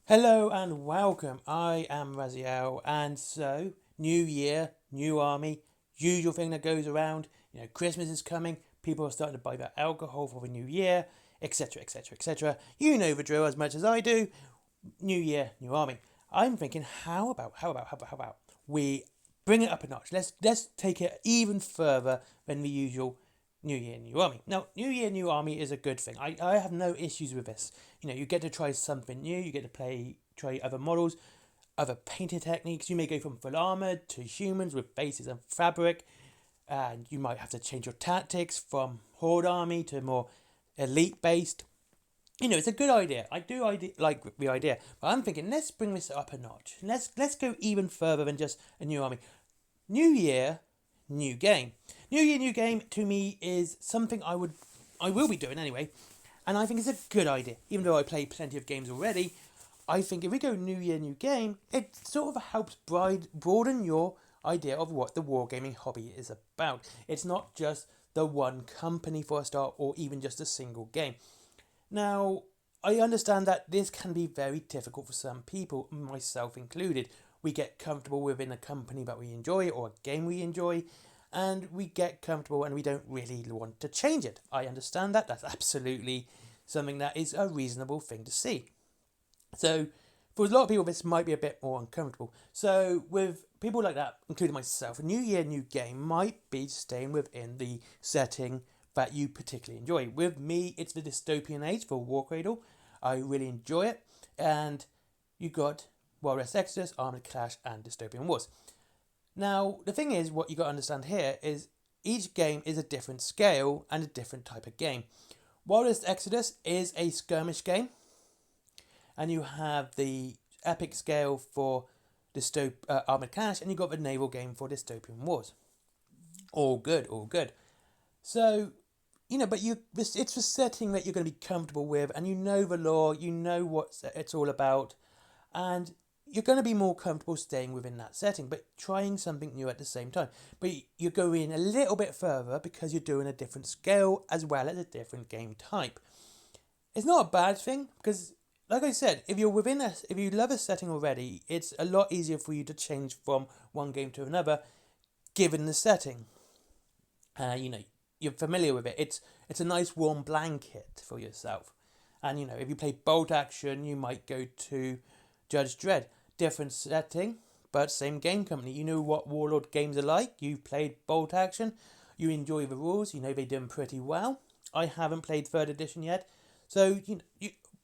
Hello and welcome. I am Raziel, and new year, new army, usual thing that goes around. Christmas is coming. People are starting to buy their alcohol for the new year, etc., etc., etc. You know the drill as much as I do. New year, new army. I'm thinking, how about we bring it up a notch? Let's take it even further than the usual New Year, New Army. Now, New Year, New Army is a good thing. I have no issues with this. You get to try something new. You get to try other models, other painting techniques. You may go from full armored to humans with faces and fabric, and you might have to change your tactics from horde army to more elite based. It's a good idea. Like the idea, but I'm thinking let's bring this up a notch. Let's go even further than just a new army. New year, new game. New year, new game to me is something I will be doing anyway, and I think it's a good idea. Even though I play plenty of games already, I think if we go new year, new game, it sort of helps broaden your idea of what the wargaming hobby is about. It's not just the one company for a start, or even just a single game. Now, I understand that this can be very difficult for some people, myself included. We get comfortable within a company that we enjoy or a game we enjoy, and we get comfortable and we don't really want to change it. I understand that. That's absolutely something that is a reasonable thing to see. So, for a lot of people, this might be a bit more uncomfortable. So, with people like that, including myself, a new year, new game might be staying within the setting that you particularly enjoy. With me, it's the dystopian age for Warcradle. I really enjoy it. And you got Wild West Exodus, Armored Clash, and Dystopian Wars. Now, the thing is, what you got to understand here is each game is a different scale and a different type of game. Wild West Exodus is a skirmish game, and you have the epic scale for Armored Clash, and you got the naval game for Dystopian Wars. All good, all good. So, but it's the setting that you're going to be comfortable with, and you know the lore, you know what it's all about, and you're going to be more comfortable staying within that setting, but trying something new at the same time. But you're going a little bit further because you're doing a different scale as well as a different game type. It's not a bad thing because, like I said, if you love a setting already, it's a lot easier for you to change from one game to another, given the setting. You know, you're familiar with it. It's a nice warm blanket for yourself. And if you play Bolt Action, you might go to Judge Dredd. Different setting, but same game company. You know what Warlord games are like. You've played Bolt Action. You enjoy the rules. You know they do them pretty well. I haven't played third edition yet, so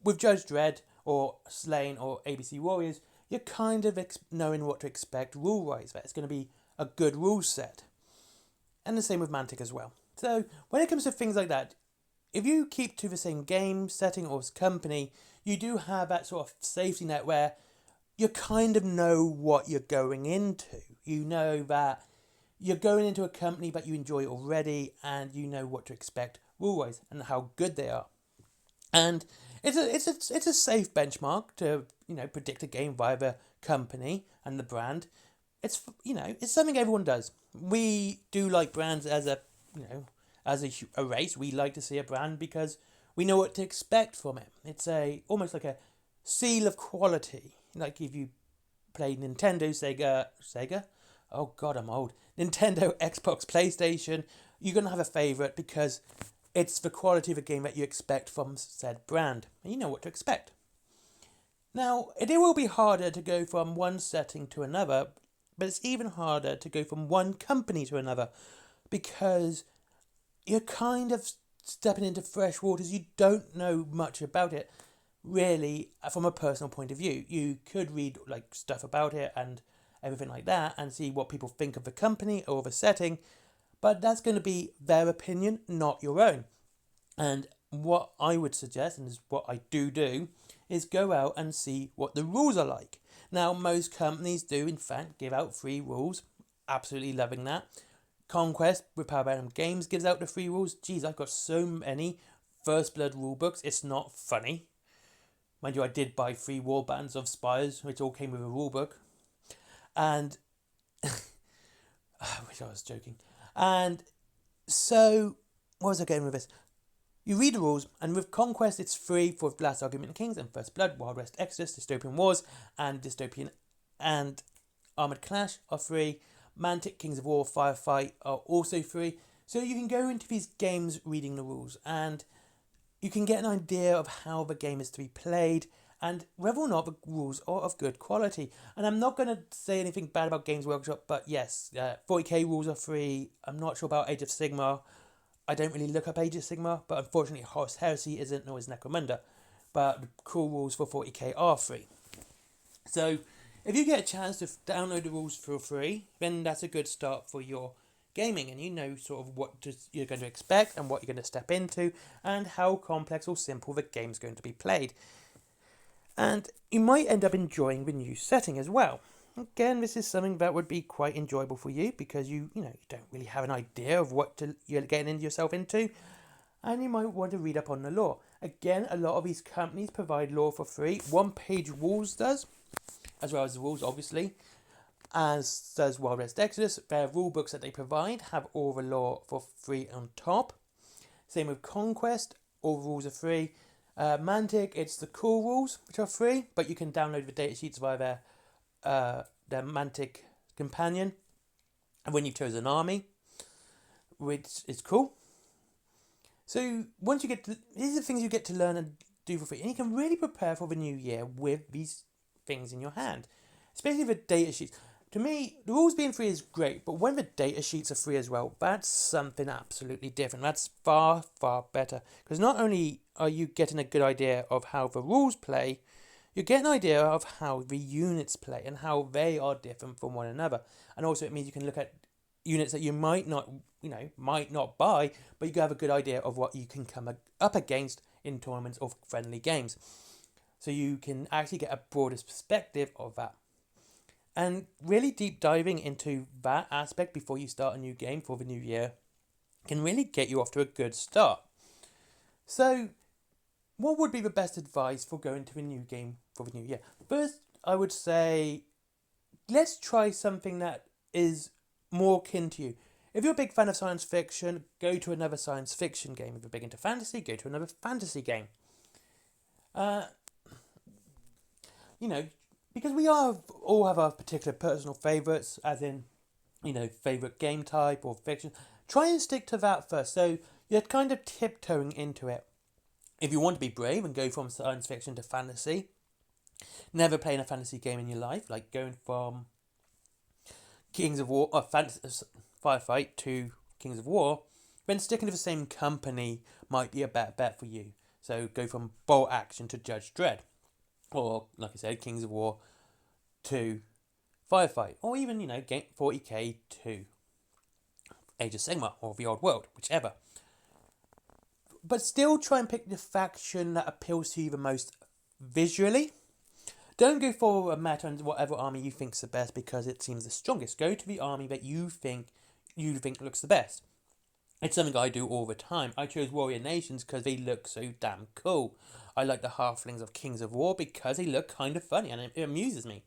with Judge Dredd or Slain or ABC Warriors, you're kind of knowing what to expect rule-wise. That it's going to be a good rule set, and the same with Mantic as well. So when it comes to things like that, if you keep to the same game setting or company, you do have that sort of safety net where you kind of know what you're going into. You know that you're going into a company that you enjoy already, and you know what to expect rule-wise and how good they are. And it's a safe benchmark to predict a game via the company and the brand. It's something everyone does. We do like brands as a race. We like to see a brand because we know what to expect from it. It's almost like a seal of quality. Like if you play Nintendo, Sega. Oh God, I'm old. Nintendo, Xbox, PlayStation. You're gonna have a favorite because it's the quality of a game that you expect from said brand, and you know what to expect. Now, it will be harder to go from one setting to another, but it's even harder to go from one company to another because you're kind of stepping into fresh waters. You don't know much about it, really, from a personal point of view. You could read like stuff about it and everything like that and see what people think of the company or the setting, but that's going to be their opinion, not your own. And what I would suggest, and is what I do, is go out and see what the rules are like. Now, most companies do, in fact, give out free rules. Absolutely loving that. Conquest with Power Battle Games gives out the free rules. Geez, I've got so many First Blood rule books. It's not funny. Mind you, I did buy 3 War Bands of Spires, which all came with a rule book. And I wish I was joking. And so, what was I getting with this? You read the rules, and with Conquest, it's free for Last Argument of Kings and First Blood, Wild West Exodus, Dystopian Wars, and Dystopian and Armored Clash are free. Mantic, Kings of War, Firefight are also free. So you can go into these games reading the rules, and you can get an idea of how the game is to be played and whether or not the rules are of good quality. And I'm not going to say anything bad about Games Workshop, but yes, 40k rules are free. I'm not sure about Age of Sigmar. I don't really look up Age of Sigmar, but unfortunately Horus Heresy isn't, nor is Necromunda. But the core rules for 40k are free. So if you get a chance to download the rules for free, then that's a good start for your gaming, and you know sort of you're going to expect and what you're going to step into and how complex or simple the game's going to be played. And you might end up enjoying the new setting as well. Again, this is something that would be quite enjoyable for you because you don't really have an idea of what you're getting into yourself into, and you might want to read up on the lore. Again, a lot of these companies provide lore for free. One-page rules does, as well as the rules, obviously, as does Wild West Exodus. Their rule books that they provide have all the lore for free on top. Same with Conquest, all the rules are free. Mantic, it's the core rules which are free, but you can download the datasheets via their Mantic companion, and when you've chosen an army, which is cool. So once you get to, these are the things you get to learn and do for free, and you can really prepare for the new year with these things in your hand, especially the datasheets. To me, the rules being free is great, but when the data sheets are free as well, that's something absolutely different. That's far, far better. Because not only are you getting a good idea of how the rules play, you get an idea of how the units play and how they are different from one another. And also it means you can look at units that you might not buy, but you can have a good idea of what you can come up against in tournaments or friendly games. So you can actually get a broader perspective of that. And really deep diving into that aspect before you start a new game for the new year can really get you off to a good start. So, what would be the best advice for going to a new game for the new year? First, I would say, let's try something that is more akin to you. If you're a big fan of science fiction, go to another science fiction game. If you're big into fantasy, go to another fantasy game. Because we all have our particular personal favourites, as in, favourite game type or fiction. Try and stick to that first. So you're kind of tiptoeing into it. If you want to be brave and go from science fiction to fantasy, never playing a fantasy game in your life, like going from Kings of War or Firefight to Kings of War, then sticking to the same company might be a better bet for you. So go from Bolt Action to Judge Dredd. Or, like I said, Kings of War to Firefight. Or even, Game 40k to Age of Sigmar or The Old World, whichever. But still try and pick the faction that appeals to you the most visually. Don't go for a meta and whatever army you think's the best because it seems the strongest. Go to the army that you think looks the best. It's something I do all the time. I chose Warrior Nations because they look so damn cool. I like the halflings of Kings of War because they look kind of funny and it amuses me.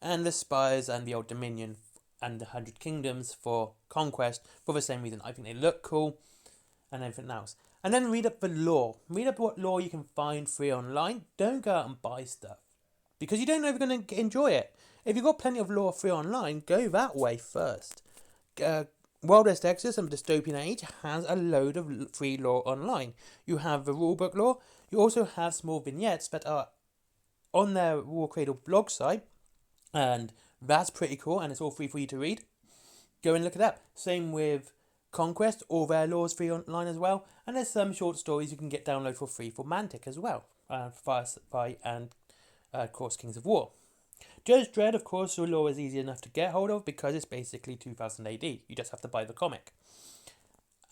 And the Spires and the Old Dominion and the 100 Kingdoms for Conquest for the same reason. I think they look cool and everything else. And then read up the lore. Read up what lore you can find free online. Don't go out and buy stuff because you don't know if you're going to enjoy it. If you've got plenty of lore free online, go that way first. Wild West Exodus and Dystopian Age has a load of free lore online. You have the rulebook lore. You also have small vignettes that are on their War Cradle blog site, and that's pretty cool, and it's all free for you to read. Go and look at that. Same with Conquest, all their lore is free online as well, and there's some short stories you can get download for free for Mantic as well, Firefight and of course Kings of War. Judge Dredd, of course, the lore is easy enough to get hold of because it's basically 2000 AD. You just have to buy the comic.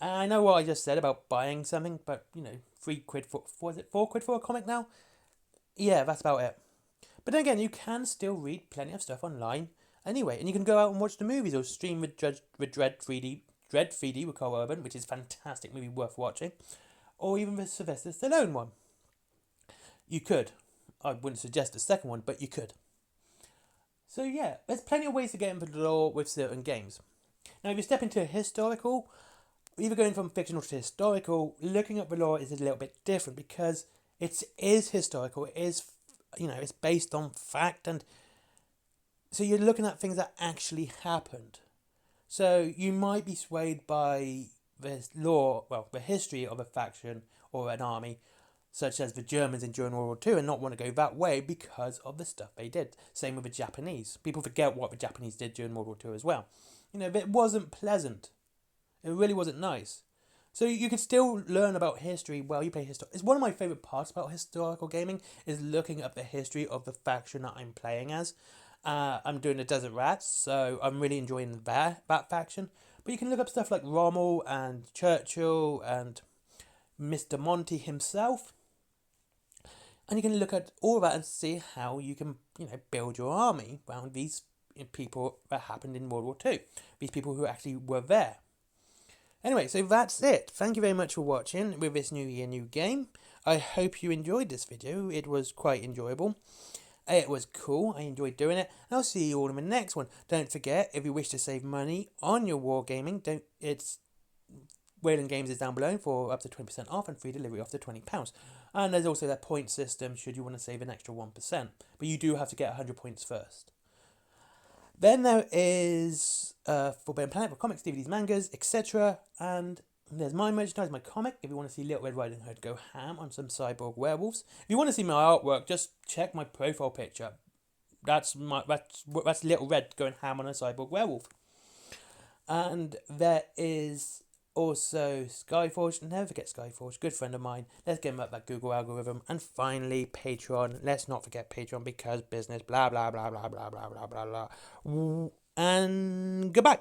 I know what I just said about buying something, but, £3 for, was it £4 for a comic now? Yeah, that's about it. But then again, you can still read plenty of stuff online anyway, and you can go out and watch the movies or stream with Dread 3D with Carl Urban, which is a fantastic movie worth watching, or even the Sylvester Stallone one. You could. I wouldn't suggest the second one, but you could. So yeah, there's plenty of ways to get into the lore with certain games. Now, if you step into historical, either going from fictional to historical, looking at the lore is a little bit different because it is historical. It is, it's based on fact, and so you're looking at things that actually happened. So you might be swayed by the lore, well, the history of a faction or an army, such as the Germans during World War Two, and not want to go that way because of the stuff they did. Same with the Japanese. People forget what the Japanese did during World War Two as well. It wasn't pleasant. It really wasn't nice. So you can still learn about history while you play history. It's one of my favourite parts about historical gaming is looking at the history of the faction that I'm playing as. I'm doing the Desert Rats, so I'm really enjoying that faction. But you can look up stuff like Rommel and Churchill and Mr. Monty himself. And you can look at all of that and see how you can, build your army around these people that happened in World War Two. These people who actually were there. Anyway, so that's it. Thank you very much for watching with this New Year, New Game. I hope you enjoyed this video. It was quite enjoyable. It was cool. I enjoyed doing it. And I'll see you all in the next one. Don't forget, if you wish to save money on your wargaming, Wayland Games is down below for up to 20% off and free delivery after £20. And there's also that point system should you want to save an extra 1%. But you do have to get 100 points first. Then there is Forbidden Planet for comics, DVDs, mangas, etc. And there's my merchandise, my comic. If you want to see Little Red Riding Hood go ham on some cyborg werewolves. If you want to see my artwork, just check my profile picture. That's Little Red going ham on a cyborg werewolf. And there is also Skyforge. Never forget Skyforge, good friend of mine. Let's get him up that Google algorithm. And finally, Patreon. Let's not forget Patreon because business, blah, blah, blah, blah, blah, blah, blah, blah, blah. And goodbye.